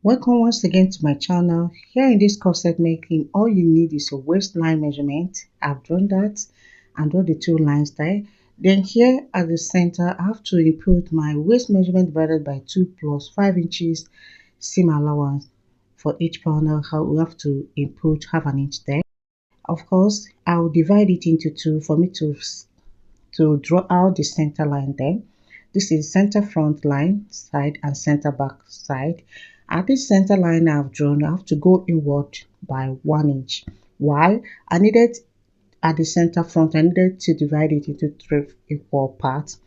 Welcome once again to my channel. Here in this corset making, all you need is a waistline measurement. I've done that and draw the two lines there. Then here at the center, I have to input my waist measurement divided by 2 plus 5 inches seam allowance. For each panel, we have to input half an inch there. Of course, I'll divide it into two for me to draw out the center line there. This is center front line side and center back side. At this center line I've drawn, I have to go inward by 1 inch. Why? I needed at the center front, I needed to divide it into 3 equal parts.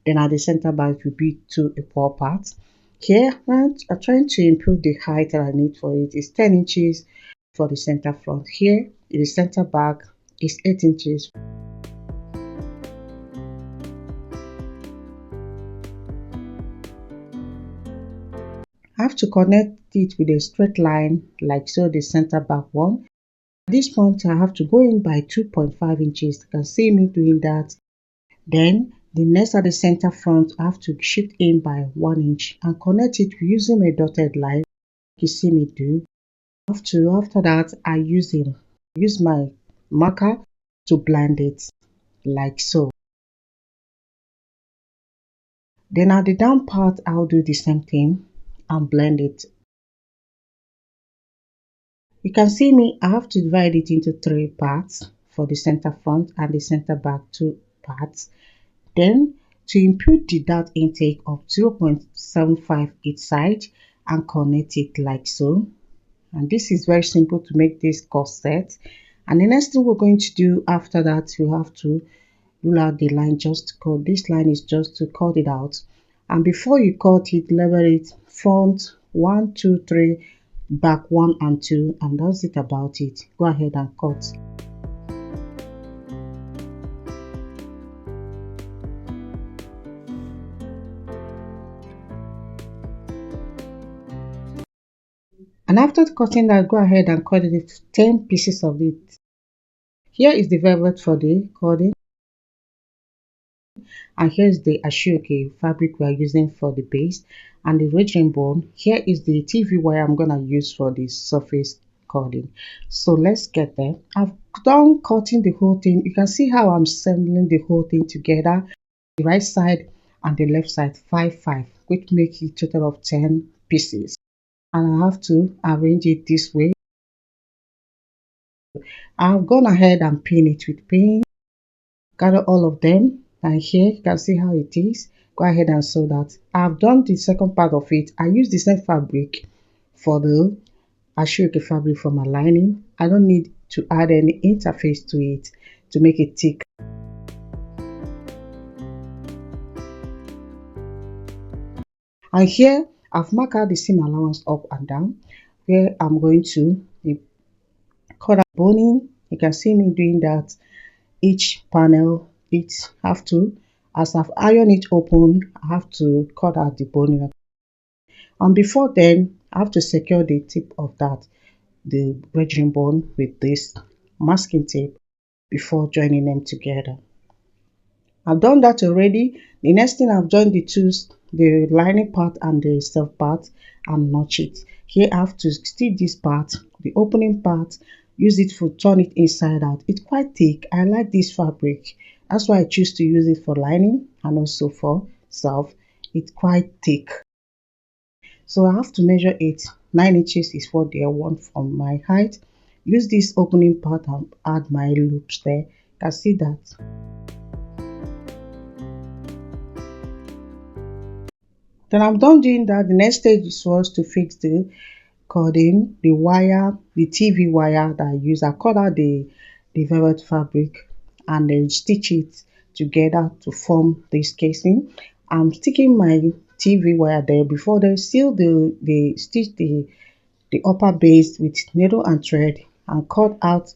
Then at the center back it will be 2 equal parts. Here I'm trying to improve the height that I need for it. It's 10 inches for the center front. Here in the center back is 8 inches. I have to connect it with a straight line like so, the center back one. At this point I have to go in by 2.5 inches. You can see me doing that. Then the next at the center front, I have to shift in by 1 inch and connect it using a dotted line. You see me do. After that I use my marker to blend it like so. Then at the down part I'll do the same thing and blend it. You can see me, I have to divide it into 3 parts for the center front and the center back 2 parts. Then to input the dart intake of 0.75 each side and connect it like so. And this is very simple to make this corset. And the next thing we're going to do after that, you have to rule out the line, just to cut. This line is just to cut it out. And before you cut it, level it front 1, 2, 3, back 1 and 2, and that's it about it. Go ahead and cut. And after cutting that, go ahead and cut it 10 pieces of it. Here is the velvet for the cutting. And here's the ashioke fabric we are using for the base, and the raging bone. Here is the TV wire I'm gonna use for the surface cutting. So let's get there. I've done cutting the whole thing. You can see how I'm assembling the whole thing together. The right side and the left side 5, which makes a total of 10 pieces. And I have to arrange it this way. I've gone ahead and pin it with pin. Gather all of them. And here you can see how it is. Go ahead and sew that. I've done the second part of it. I use the same fabric for the ashioke fabric for my lining. I don't need to add any interface to it to make it thick. And here I've marked out the seam allowance up and down, where I'm going to cut out boning. You can see me doing that. Each panel, have to, as I've ironed it open, I have to cut out the boning. And before then, I have to secure the tip of the wedging bone with this masking tape before joining them together. I've done that already. The next thing, I've joined the lining part and the self part and notch it. Here I have to stitch this part, the opening part, use it to turn it inside out. It's quite thick. I like this fabric. That's why I choose to use it for lining and also for self. It's quite thick. So I have to measure it. 9 inches is what they want from my height. Use this opening part and add my loops there. You can see that. Then I'm done doing that. The next stage was to fix the cording, the wire, the TV wire that I use. I cut out the velvet fabric and then stitch it together to form this casing. I'm sticking my TV wire there. Before they seal stitch the upper base with needle and thread and cut out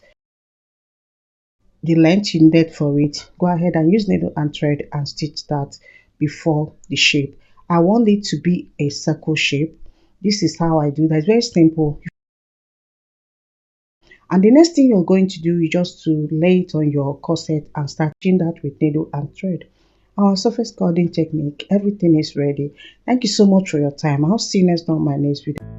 the length you needed for it. Go ahead and use needle and thread and stitch that before the shape. I want it to be a circle shape. This is how I do that. It's very simple. And the next thing you're going to do is just to lay it on your corset and start stitching that with needle and thread. our surface cording technique. Everything is ready. Thank you so much for your time. I'll see you next on my next video.